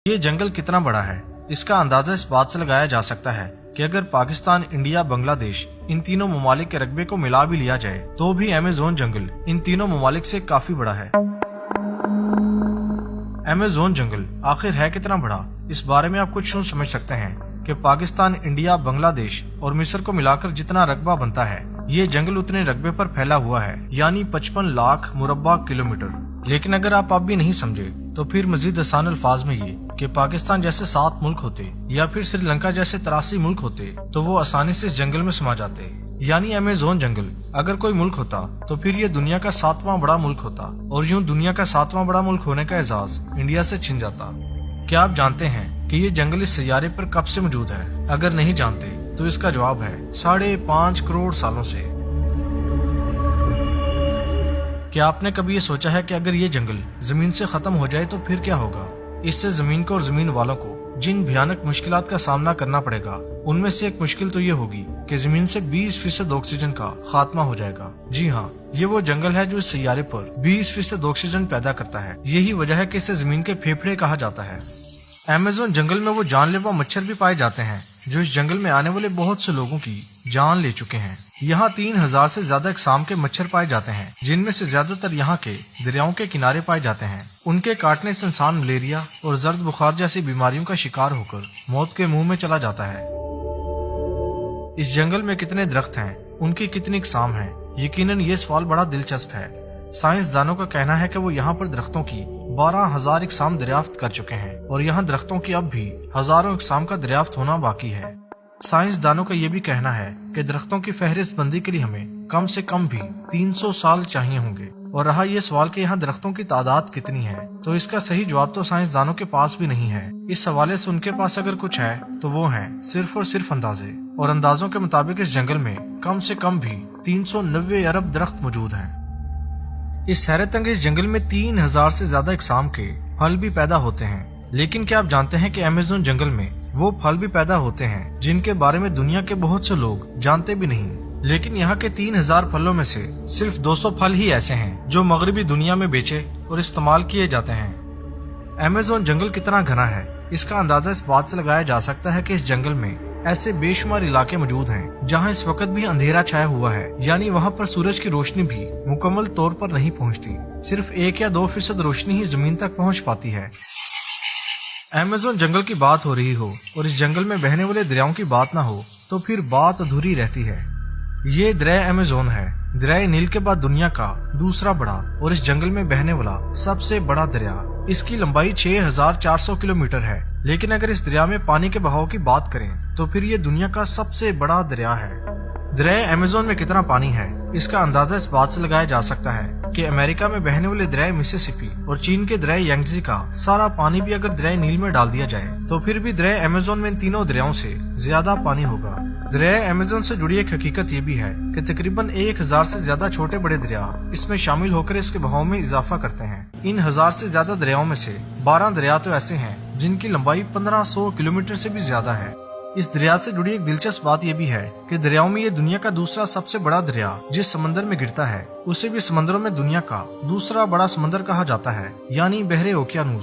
یہ جنگل کتنا بڑا ہے اس کا اندازہ اس بات سے لگایا جا سکتا ہے کہ اگر پاکستان، انڈیا، بنگلہ دیش ان تینوں ممالک کے رقبے کو ملا بھی لیا جائے تو بھی ایمیزون جنگل ان تینوں ممالک سے کافی بڑا ہے۔ ایمیزون جنگل آخر ہے کتنا بڑا، اس بارے میں آپ کچھ یوں سمجھ سکتے ہیں کہ پاکستان، انڈیا، بنگلہ دیش اور مصر کو ملا کر جتنا رقبہ بنتا ہے یہ جنگل اتنے رقبے پر پھیلا ہوا ہے، یعنی 55 لاکھ مربع کلومیٹر۔ لیکن اگر آپ اب بھی نہیں سمجھے تو پھر مزید آسان الفاظ میں یہ کہ پاکستان جیسے 7 ملک ہوتے یا پھر سری لنکا جیسے 83 ملک ہوتے تو وہ آسانی سے اس جنگل میں سما جاتے، یعنی ایمیزون جنگل اگر کوئی ملک ہوتا تو پھر یہ دنیا کا 7واں بڑا ملک ہوتا، اور یوں دنیا کا 7واں بڑا ملک ہونے کا اعزاز انڈیا سے چھن جاتا۔ کیا آپ جانتے ہیں کہ یہ جنگل اس سیارے پر کب سے موجود ہے؟ اگر نہیں جانتے تو اس کا جواب ہے 5.5 کروڑ سالوں سے۔ کیا آپ نے کبھی یہ سوچا ہے کہ اگر یہ جنگل زمین سے ختم ہو جائے تو پھر کیا ہوگا؟ اس سے زمین کو اور زمین والوں کو جن بھیانک مشکلات کا سامنا کرنا پڑے گا ان میں سے ایک مشکل تو یہ ہوگی کہ زمین سے 20% آکسیجن کا خاتمہ ہو جائے گا۔ جی ہاں، یہ وہ جنگل ہے جو اس سیارے پر 20% آکسیجن پیدا کرتا ہے۔ یہی وجہ ہے کہ اسے زمین کے پھیپھڑے کہا جاتا ہے۔ ایمیزون جنگل میں وہ جان لیوا مچھر بھی پائے جاتے ہیں جو اس جنگل میں آنے والے بہت سے لوگوں کی جان لے چکے ہیں۔ یہاں 3000 سے زیادہ اقسام کے مچھر پائے جاتے ہیں، جن میں سے زیادہ تر یہاں کے دریاؤں کے کنارے پائے جاتے ہیں۔ ان کے کاٹنے سے انسان ملیریا اور زرد بخار جیسی بیماریوں کا شکار ہو کر موت کے منہ میں چلا جاتا ہے۔ اس جنگل میں کتنے درخت ہیں، ان کی کتنی اقسام ہیں، یقیناً یہ سوال بڑا دلچسپ ہے۔ سائنسدانوں کا کہنا ہے کہ وہ یہاں پر درختوں کی 12,000 اقسام دریافت کر چکے ہیں، اور یہاں درختوں کی اب بھی ہزاروں اقسام کا دریافت ہونا باقی ہے۔ سائنسدانوں کا یہ بھی کہنا ہے کہ درختوں کی فہرست بندی کے لیے ہمیں کم سے کم بھی 300 سال چاہیے ہوں گے۔ اور رہا یہ سوال کہ یہاں درختوں کی تعداد کتنی ہے، تو اس کا صحیح جواب تو سائنسدانوں کے پاس بھی نہیں ہے۔ اس حوالے سے ان کے پاس اگر کچھ ہے تو وہ ہیں صرف اور صرف اندازے، اور اندازوں کے مطابق اس جنگل میں کم سے کم بھی 390 ارب درخت موجود ہیں۔ اس حیرت انگیز جنگل میں 3000 سے زیادہ اقسام کے پھل بھی پیدا ہوتے ہیں۔ لیکن کیا آپ جانتے ہیں کہ ایمیزون جنگل میں وہ پھل بھی پیدا ہوتے ہیں جن کے بارے میں دنیا کے بہت سے لوگ جانتے بھی نہیں؟ لیکن یہاں کے 3000 پھلوں میں سے صرف 200 پھل ہی ایسے ہیں جو مغربی دنیا میں بیچے اور استعمال کیے جاتے ہیں۔ ایمیزون جنگل کتنا گھنا ہے اس کا اندازہ اس بات سے لگایا جا سکتا ہے کہ اس جنگل میں ایسے بے شمار علاقے موجود ہیں جہاں اس وقت بھی اندھیرا چھایا ہوا ہے، یعنی وہاں پر سورج کی روشنی بھی مکمل طور پر نہیں پہنچتی، صرف 1 یا 2% روشنی ہی زمین تک پہنچ پاتی ہے۔ ایمیزون جنگل کی بات ہو رہی ہو اور اس جنگل میں بہنے والے دریاؤں کی بات نہ ہو تو پھر بات ادھوری رہتی ہے۔ یہ دریا ایمیزون ہے، دریائے نیل کے بعد دنیا کا دوسرا بڑا اور اس جنگل میں بہنے والا سب سے بڑا دریا۔ اس کی لمبائی 6400 کلومیٹر ہے، لیکن اگر اس دریا میں پانی کے بہاؤ کی بات کریں تو پھر یہ دنیا کا سب سے بڑا دریا ہے۔ دریائے ایمیزون میں کتنا پانی ہے اس کا اندازہ اس بات سے لگایا جا سکتا ہے کہ امریکہ میں بہنے والے دریائے مسیسپی اور چین کے دریائے یانگزی کا سارا پانی بھی اگر دریائے نیل میں ڈال دیا جائے تو پھر بھی دریائے ایمیزون میں ان تینوں دریاؤں سے زیادہ پانی ہوگا۔ دریائے ایمیزون سے جڑی ایک حقیقت یہ بھی ہے کہ تقریباً 1000 سے زیادہ چھوٹے بڑے دریا اس میں شامل ہو کر اس کے بہاؤ میں اضافہ کرتے ہیں۔ ان 1000 سے زیادہ دریاؤں میں سے 12 دریا تو ایسے ہیں جن کی لمبائی 1500 کلومیٹر سے بھی زیادہ ہے۔ اس دریا سے جڑی ایک دلچسپ بات یہ بھی ہے کہ دریاؤں میں یہ دنیا کا دوسرا سب سے بڑا دریا جس سمندر میں گرتا ہے اسے بھی سمندروں میں دنیا کا دوسرا بڑا سمندر کہا جاتا ہے، یعنی بحر اوقیانوس۔